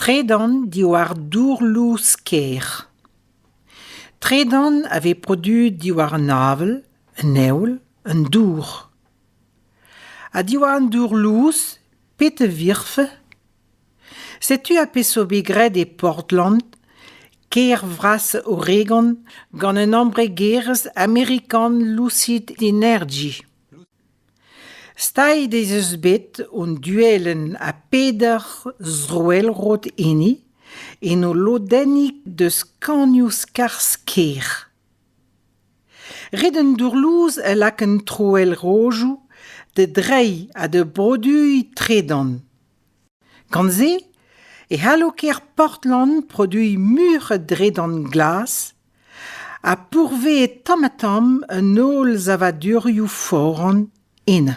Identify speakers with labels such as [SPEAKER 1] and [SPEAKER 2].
[SPEAKER 1] Tredan di war dourlouz ker. Tredan avait produit di war un navel, un eul, un dour. A di war un dourlouz, pete virfe. Sais-tu a peso begred e Portland, ker vras Oregon, gant un ambregerez American Lucid Energy. Stai des eus bet on duelen a peder zroelrot eni en o lodennik deus kanioù skars ker. Red un dourlouz a lak un troel rojou de drei a de brodui Tredan. Kanze, e halo ker Portland produi mur dredan glas a pourve e tam un ol zavadurioù foran ena.